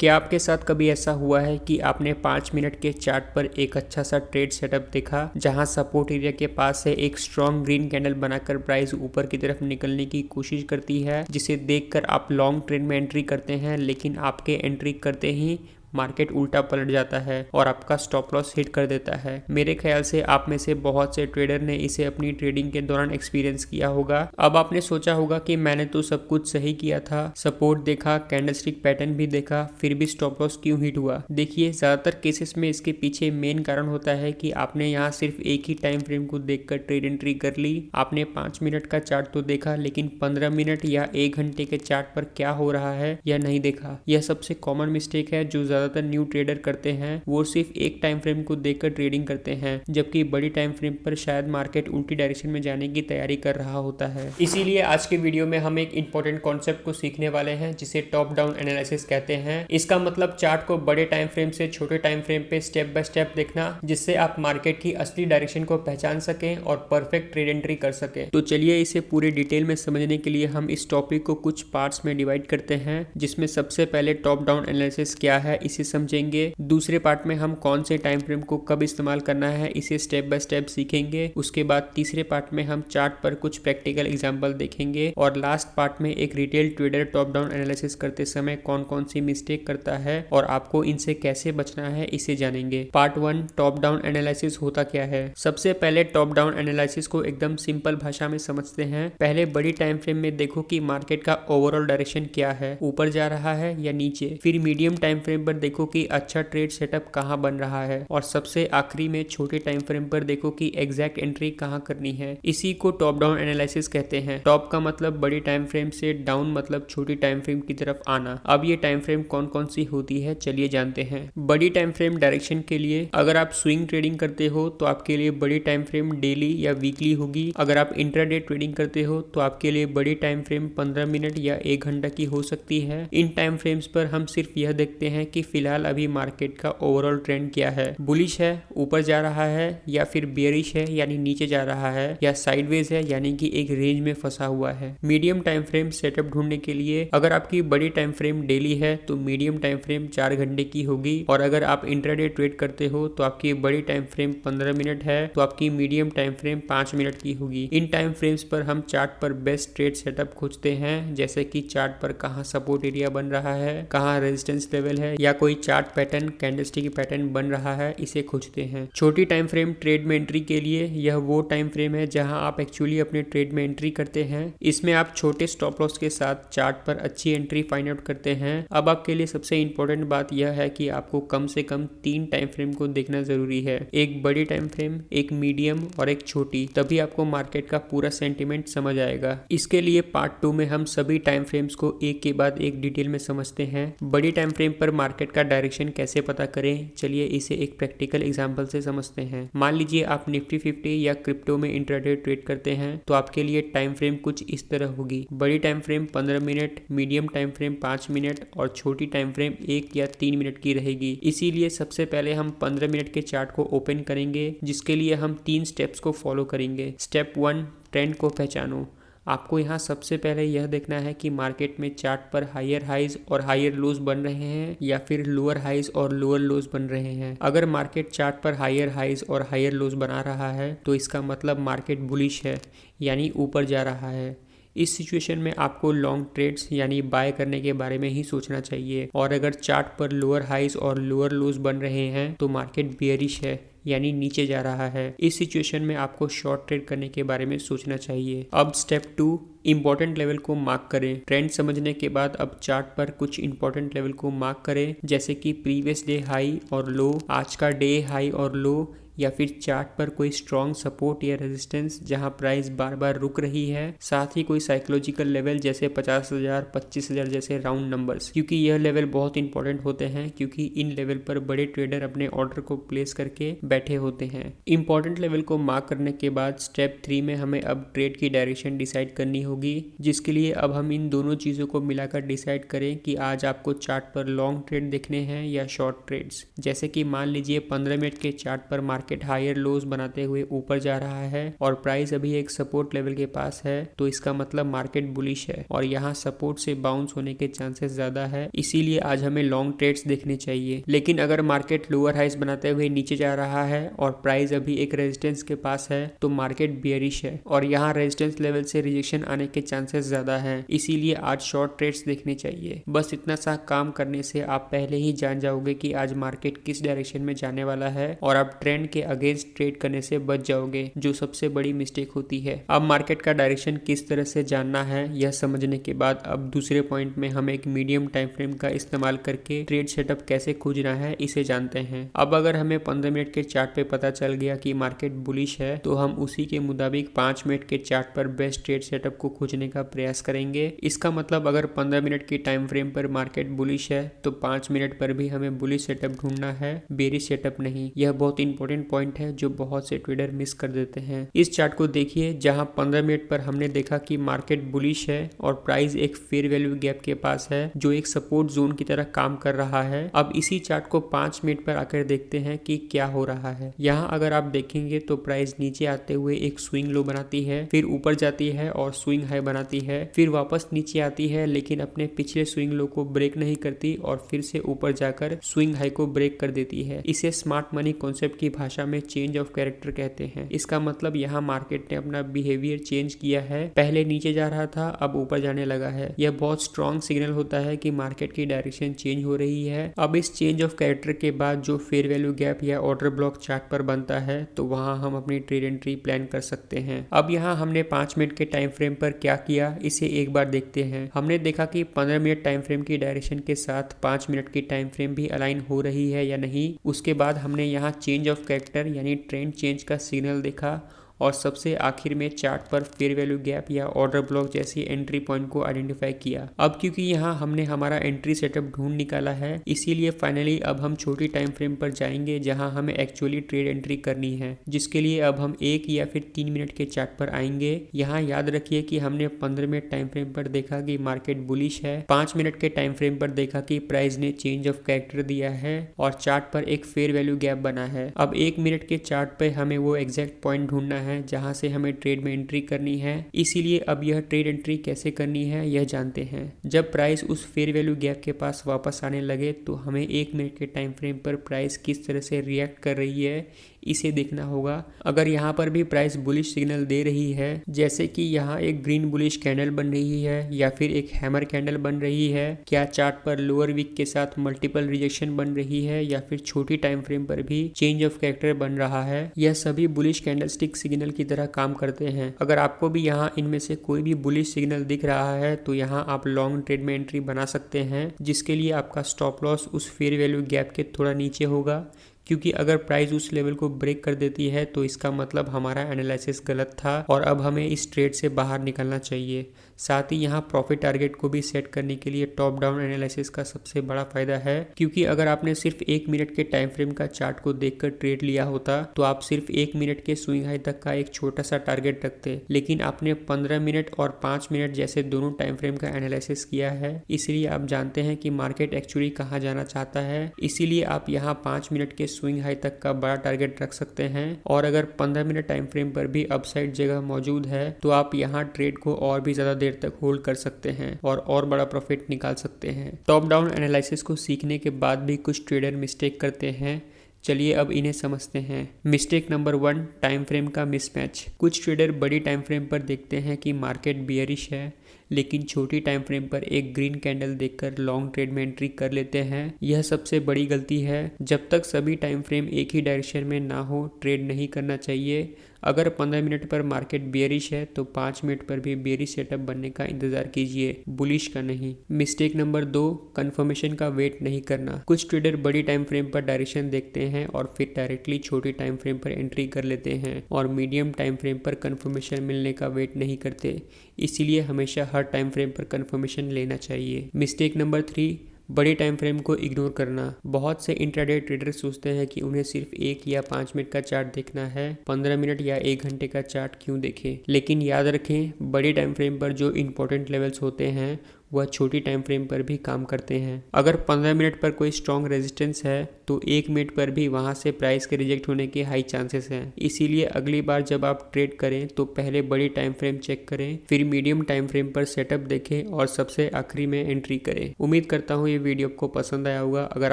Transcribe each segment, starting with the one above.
क्या आपके साथ कभी ऐसा हुआ है कि आपने 5 मिनट के चार्ट पर एक अच्छा सा ट्रेड सेटअप देखा जहां सपोर्ट एरिया के पास से एक स्ट्रॉन्ग ग्रीन कैंडल बनाकर प्राइस ऊपर की तरफ निकलने की कोशिश करती है, जिसे देखकर आप लॉन्ग ट्रेड में एंट्री करते हैं, लेकिन आपके एंट्री करते ही मार्केट उल्टा पलट जाता है और आपका स्टॉप लॉस हिट कर देता है। मेरे ख्याल से आप में से बहुत से ट्रेडर ने इसे अपनी ट्रेडिंग के दौरान एक्सपीरियंस किया होगा। अब आपने सोचा होगा कि मैंने तो सब कुछ सही किया था, सपोर्ट देखा, कैंडलस्टिक पैटर्न भी देखा, फिर भी स्टॉप लॉस क्यों हिट हुआ। देखिए, ज्यादातर केसेस में इसके पीछे मेन कारण होता है कि आपने यहाँ सिर्फ एक ही टाइम फ्रेम को देखकर ट्रेड एंट्री कर ली। आपने 5 मिनट का चार्ट तो देखा, लेकिन 15 मिनट या 1 घंटे के चार्ट पर क्या हो रहा है यह नहीं देखा। यह सबसे कॉमन मिस्टेक है जो ज्यादातर न्यू ट्रेडर करते हैं। वो सिर्फ एक टाइम फ्रेम को देखकर ट्रेडिंग करते हैं, जबकि बड़ी टाइम फ्रेम पर शायद मार्केट उल्टी डायरेक्शन में जाने की तैयारी कर रहा होता है। इसीलिए आज के वीडियो में हम एक इंपॉर्टेंट कॉन्सेप्ट को सीखने वाले हैं, जिसे टॉप डाउन एनालिसिस कहते हैं। इसका मतलब चार्ट को बड़े टाइम फ्रेम से छोटे टाइम फ्रेम पे स्टेप बाय स्टेप देखना, जिससे आप मार्केट की असली डायरेक्शन को पहचान सकें और परफेक्ट ट्रेड एंट्री कर सकें। तो चलिए इसे पूरे डिटेल में समझने के लिए हम इस टॉपिक को कुछ पार्ट्स में डिवाइड करते हैं, जिसमें सबसे पहले टॉप डाउन एनालिसिस क्या है इसे समझेंगे। दूसरे पार्ट में हम कौन से टाइम फ्रेम को कब इस्तेमाल करना है इसे स्टेप बाय स्टेप सीखेंगे। उसके बाद तीसरे पार्ट में हम चार्ट पर कुछ प्रैक्टिकल एग्जांपल देखेंगे और लास्ट पार्ट में एक retail trader top down analysis करते समय कौन कौन सी मिस्टेक करता है और आपको इनसे कैसे बचना है इसे जानेंगे। पार्ट 1, टॉप डाउन एनालिसिस होता क्या है। सबसे पहले टॉप डाउन एनालिसिस को एकदम सिंपल भाषा में समझते हैं। पहले बड़ी टाइम फ्रेम में देखो कि मार्केट का ओवरऑल डायरेक्शन क्या है, ऊपर जा रहा है या नीचे। फिर मीडियम टाइम फ्रेम पर देखो कि अच्छा ट्रेड सेटअप कहां बन रहा है, और सबसे आखिरी में छोटे टाइम फ्रेम पर देखो कि एग्जैक्ट एंट्री कहां करनी है। इसी को टॉप डाउन एनालिसिस कहते हैं। टॉप का मतलब बड़ी टाइम फ्रेम से, डाउन मतलब छोटी टाइम फ्रेम की तरफ आना। अब ये टाइम फ्रेम कौन कौन सी होती है चलिए जानते हैं। बड़ी टाइम फ्रेम डायरेक्शन के लिए अगर आप स्विंग ट्रेडिंग करते हो तो आपके लिए बड़ी टाइम फ्रेम डेली या वीकली होगी। अगर आप इंट्राडे ट्रेडिंग करते हो तो आपके लिए बड़ी टाइम फ्रेम 15 मिनट या 1 घंटा की हो सकती है। इन टाइम फ्रेम्स पर हम सिर्फ यह देखते हैं कि फिलहाल अभी मार्केट का ओवरऑल ट्रेंड क्या है, बुलिश है, ऊपर जा रहा है, या फिर बेयरिश है यानी नीचे जा रहा है, या साइडवेज है यानी कि एक रेंज में फंसा हुआ है। मीडियम टाइम फ्रेम सेटअप ढूंढने के लिए अगर आपकी बड़ी टाइम फ्रेम डेली है तो मीडियम टाइम फ्रेम 4 घंटे की होगी, और अगर आप इंट्राडे ट्रेड करते हो तो आपकी बड़ी टाइम फ्रेम 15 मिनट है तो आपकी मीडियम टाइम फ्रेम 5 मिनट की होगी। इन टाइम फ्रेम्स पर हम चार्ट पर बेस्ट ट्रेड सेटअप खोजते हैं, जैसे कि चार्ट पर कहाँ सपोर्ट एरिया बन रहा है, कहाँ रेजिस्टेंस लेवल है, या कोई चार्ट पैटर्न कैंडलस्टिक पैटर्न बन रहा है, इसे खोजते हैं। छोटी टाइम फ्रेम ट्रेड में एंट्री के लिए यह वो टाइम फ्रेम है जहां आप एक्चुअली अपने ट्रेड में एंट्री करते हैं। इसमें आप छोटे स्टॉप लॉस के साथ चार्ट पर अच्छी एंट्री फाइंड आउट करते हैं। अब आपके लिए सबसे इंपॉर्टेंट बात यह है कि आपको कम से कम 3 टाइम फ्रेम को देखना जरूरी है, एक बड़ी टाइम फ्रेम, एक मीडियम और एक छोटी, तभी आपको मार्केट का पूरा सेंटिमेंट समझ आएगा। इसके लिए पार्ट 2 में हम सभी टाइम फ्रेम्स को एक के बाद एक डिटेल में समझते हैं। बड़ी टाइम फ्रेम पर मार्केट का डायरेक्शन कैसे पता करें, चलिए इसे एक प्रैक्टिकल एग्जांपल से समझते हैं। मान लीजिए आप निफ्टी 50 या क्रिप्टो में इंट्राडे ट्रेड करते हैं, तो आपके लिए टाइम फ्रेम कुछ इस तरह होगी। बड़ी time frame 15 minute, medium time frame 5 minute और छोटी टाइम फ्रेम 1 या 3 मिनट की रहेगी। इसीलिए सबसे पहले हम 15 मिनट के चार्ट को ओपन करेंगे, जिसके लिए हम 3 स्टेप्स को फॉलो करेंगे। स्टेप 1, ट्रेंड को पहचानो। आपको यहाँ सबसे पहले यह देखना है कि मार्केट में चार्ट पर हायर हाइज और हायर लोज बन रहे हैं या फिर लोअर हाइज और लोअर लोज बन रहे हैं। अगर मार्केट चार्ट पर हायर हाइज और हायर लोज बना रहा है तो इसका मतलब मार्केट बुलिश है, यानी ऊपर जा रहा है। इस सिचुएशन में आपको लॉन्ग ट्रेड्स यानी बाय करने के बारे में ही सोचना चाहिए। और अगर चार्ट पर लोअर हाइज और लोअर लोज बन रहे हैं तो मार्केट बेयरिश है, यानी नीचे जा रहा है। इस सिचुएशन में आपको शॉर्ट ट्रेड करने के बारे में सोचना चाहिए। अब स्टेप 2, इंपॉर्टेंट लेवल को मार्क करें। ट्रेंड समझने के बाद अब चार्ट पर कुछ इंपॉर्टेंट लेवल को मार्क करें, जैसे कि प्रीवियस डे हाई और लो, आज का डे हाई और लो, या फिर चार्ट पर कोई स्ट्रॉन्ग सपोर्ट या रेजिस्टेंस जहां प्राइस बार बार रुक रही है, साथ ही कोई साइकोलॉजिकल लेवल जैसे 50,000, 25,000 जैसे राउंड नंबर्स, क्योंकि यह लेवल बहुत इंपॉर्टेंट होते हैं, क्योंकि इन लेवल पर बड़े ट्रेडर अपने ऑर्डर को प्लेस करके बैठे होते हैं। इंपॉर्टेंट लेवल को मार्क करने के बाद स्टेप 3 में हमें अब ट्रेड की डायरेक्शन डिसाइड करनी होगी, जिसके लिए अब हम इन दोनों चीज़ों को मिलाकर डिसाइड करें कि आज आपको चार्ट पर लॉन्ग ट्रेड देखने हैं या शॉर्ट ट्रेड्स। जैसे कि मान लीजिए 15 मिनट के चार्ट पर मार्केट मार्केट हायर लोज बनाते हुए ऊपर जा रहा है और प्राइस अभी एक सपोर्ट लेवल के पास है, तो इसका मतलब मार्केट बुलिश है और यहाँ सपोर्ट से बाउंस होने के चांसेस ज्यादा है, इसीलिए आज हमें लॉन्ग ट्रेड्स देखने चाहिए। लेकिन अगर मार्केट लोअर हाइस बनाते हुए नीचे जा रहा है और प्राइस अभी एक रेजिस्टेंस के पास है तो मार्केट बियरिश है और यहाँ रेजिस्टेंस लेवल से रिजेक्शन आने के चांसेस ज्यादा है, इसीलिए आज शॉर्ट ट्रेड्स देखने चाहिए। बस इतना सा काम करने से आप पहले ही जान जाओगे कि आज मार्केट किस डायरेक्शन में जाने वाला है और आप ट्रेंड के अगेंस्ट ट्रेड करने से बच जाओगे, जो सबसे बड़ी मिस्टेक होती है। अब मार्केट का डायरेक्शन किस तरह से जानना है यह समझने के बाद अब दूसरे पॉइंट में हम एक मीडियम टाइम फ्रेम का इस्तेमाल करके ट्रेड सेटअप कैसे खोजना है इसे जानते हैं। अब अगर हमें 15 मिनट के चार्ट पे पता चल गया कि मार्केट बुलिश है तो हम उसी के मुताबिक 5 मिनट के चार्ट पर बेस्ट ट्रेड सेटअप को खोजने का प्रयास करेंगे। इसका मतलब अगर 15 मिनट की टाइम फ्रेम पर मार्केट बुलिश है तो 5 मिनट पर भी हमें बुलिश सेटअप ढूंढना है, बेरिश सेटअप नहीं। यह बहुत इंपॉर्टेंट पॉइंट है जो बहुत से ट्रेडर मिस कर देते हैं। इस चार्ट को देखिए जहां 15 मिनट पर हमने देखा कि मार्केट बुलिश है और प्राइस एक फेयर वैल्यू गैप के पास है जो एक सपोर्ट जोन की तरह काम कर रहा है। अब इसी चार्ट को 5 मिनट पर आकर देखते हैं कि क्या हो रहा है। यहाँ अगर आप देखेंगे तो प्राइस नीचे आते हुए एक स्विंग लो बनाती है, फिर ऊपर जाती है और स्विंग हाई बनाती है, फिर वापस नीचे आती है लेकिन अपने पिछले स्विंग लो को ब्रेक नहीं करती और फिर से ऊपर जाकर स्विंग हाई को ब्रेक कर देती है। इसे स्मार्ट मनी कॉन्सेप्ट की भाषा में चेंज ऑफ कैरेक्टर कहते हैं। इसका मतलब यहाँ मार्केट ने अपना बिहेवियर चेंज किया है, पहले नीचे जा रहा था अब ऊपर जाने लगा है। यह बहुत स्ट्रॉन्ग सिग्नल होता है कि मार्केट की डायरेक्शन चेंज हो रही है। अब इस चेंज ऑफ कैरेक्टर के बाद जो फेयर वैल्यू गैप या ऑर्डर ब्लॉक चार्ट पर बनता है तो वहां हम अपनी ट्रेड एंट्री प्लान कर सकते हैं। अब यहाँ हमने 5 मिनट के टाइम फ्रेम पर क्या किया इसे एक बार देखते हैं। हमने देखा कि 15 मिनट टाइम फ्रेम की डायरेक्शन के साथ 5 मिनट की टाइम फ्रेम भी अलाइन हो रही है या नहीं। उसके बाद हमने यहाँ चेंज ऑफ कैरेक्टर यानी ट्रेंड चेंज का सिग्नल देखा और सबसे आखिर में चार्ट पर फेयर वैल्यू गैप या ऑर्डर ब्लॉक जैसी एंट्री पॉइंट को आइडेंटिफाई किया। अब क्योंकि यहाँ हमने हमारा एंट्री सेटअप ढूंढ निकाला है इसीलिए फाइनली अब हम छोटी टाइम फ्रेम पर जाएंगे जहाँ हमें एक्चुअली ट्रेड एंट्री करनी है, जिसके लिए अब हम 1 या फिर 3 मिनट के चार्ट पर आएंगे। यहाँ याद रखिए कि हमने 15 मिनट टाइम फ्रेम पर देखा कि मार्केट बुलिश है, 5 मिनट के टाइम फ्रेम पर देखा कि प्राइस ने चेंज ऑफ कैरेक्टर दिया है और चार्ट पर एक फेयर वैल्यू गैप बना है। अब 1 मिनट के चार्ट पर हमें वो एग्जैक्ट पॉइंट ढूंढना है जहां से हमें ट्रेड में एंट्री करनी है। इसीलिए अब यह ट्रेड एंट्री कैसे करनी है यह जानते हैं। जब प्राइस उस फेयर वैल्यू गैप के पास वापस आने लगे तो हमें 1 मिनट के टाइम फ्रेम पर प्राइस किस तरह से रिएक्ट कर रही है इसे देखना होगा। अगर यहाँ पर भी प्राइस बुलिश सिग्नल दे रही है, जैसे कि यहाँ एक ग्रीन बुलिश कैंडल बन रही है या फिर एक हैमर कैंडल बन रही है, क्या चार्ट पर लोअर वीक के साथ मल्टीपल रिजेक्शन बन रही है या फिर छोटी टाइम फ्रेम पर भी चेंज ऑफ कैरेक्टर बन रहा है, यह सभी बुलिश कैंडलस्टिक सिग्नल की तरह काम करते हैं। अगर आपको भी यहाँ इनमें से कोई भी बुलिश सिग्नल दिख रहा है तो यहाँ आप लॉन्ग ट्रेड में एंट्री बना सकते हैं, जिसके लिए आपका स्टॉप लॉस उस फेयर वैल्यू गैप के थोड़ा नीचे होगा, क्योंकि अगर प्राइस उस लेवल को ब्रेक कर देती है तो इसका मतलब हमारा एनालिसिस गलत था और अब हमें इस ट्रेड से बाहर निकलना चाहिए। साथ ही यहाँ प्रॉफिट टारगेट को भी सेट करने के लिए टॉप डाउन एनालिसिस का सबसे बड़ा फायदा है, क्योंकि अगर आपने सिर्फ 1 मिनट के टाइम फ्रेम का चार्ट को देखकर ट्रेड लिया होता तो आप सिर्फ 1 मिनट के स्विंग हाई तक का एक छोटा सा टारगेट रखते, लेकिन आपने 15 मिनट और 5 मिनट जैसे दोनों टाइम फ्रेम का एनालिसिस किया है, इसलिए आप जानते हैं कि मार्केट एक्चुअली कहाँ जाना चाहता है। इसीलिए आप यहाँ 5 मिनट के स्विंग हाई तक का बड़ा टारगेट रख सकते हैं और अगर 15 मिनट टाइम फ्रेम पर भी अपसाइड जगह मौजूद है तो आप यहाँ ट्रेड को और भी ज्यादा देर तक होल्ड कर सकते हैं और बड़ा प्रॉफिट निकाल सकते हैं। टॉप डाउन एनालिसिस को सीखने के बाद भी कुछ ट्रेडर मिस्टेक करते हैं, चलिए अब इन्हें समझते हैं। मिस्टेक नंबर 1, टाइम फ्रेम का मिसमैच। कुछ ट्रेडर बड़ी टाइम फ्रेम पर देखते हैं कि मार्केट बियरिश है, लेकिन छोटी टाइम फ्रेम पर एक ग्रीन कैंडल देखकर लॉन्ग ट्रेड में एंट्री कर लेते हैं। यह सबसे बड़ी गलती है। जब तक सभी टाइम फ्रेम एक ही डायरेक्शन में ना हो ट्रेड नहीं करना चाहिए। अगर 15 मिनट पर मार्केट बेयरिश है तो 5 मिनट पर भी बेयरिश सेटअप बनने का इंतजार कीजिए, बुलिश का नहीं। मिस्टेक नंबर 2, कंफर्मेशन का वेट नहीं करना। कुछ ट्रेडर बड़ी टाइम फ्रेम पर डायरेक्शन देखते हैं और फिर डायरेक्टली छोटी टाइम फ्रेम पर एंट्री कर लेते हैं और मीडियम टाइम फ्रेम पर कंफर्मेशन मिलने का वेट नहीं करते। इसीलिए हमेशा हर टाइम फ्रेम पर कंफर्मेशन लेना चाहिए। मिस्टेक नंबर 3, बड़ी टाइम फ्रेम को इग्नोर करना। बहुत से इंट्राडे ट्रेडर सोचते हैं कि उन्हें सिर्फ 1 या 5 मिनट का चार्ट देखना है, 15 मिनट या 1 घंटे का चार्ट क्यों देखें। लेकिन याद रखें, बड़ी टाइम फ्रेम पर जो इंपॉर्टेंट लेवल्स होते हैं वह छोटी टाइम फ्रेम पर भी काम करते हैं। अगर 15 मिनट पर कोई स्ट्रॉन्ग रेजिस्टेंस है तो 1 मिनट पर भी वहां से प्राइस के रिजेक्ट होने के हाई चांसेस हैं। इसीलिए अगली बार जब आप ट्रेड करें तो पहले बड़ी टाइम फ्रेम चेक करें, फिर मीडियम टाइम फ्रेम पर सेटअप देखें और सबसे आखिरी में एंट्री करें। उम्मीद करता हूँ ये वीडियो आपको पसंद आया होगा। अगर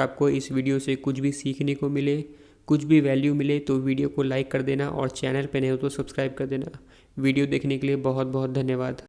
आपको इस वीडियो से कुछ भी सीखने को मिले, कुछ भी वैल्यू मिले तो वीडियो को लाइक कर देना और चैनल पर नए हो तो सब्सक्राइब कर देना। वीडियो देखने के लिए बहुत बहुत धन्यवाद।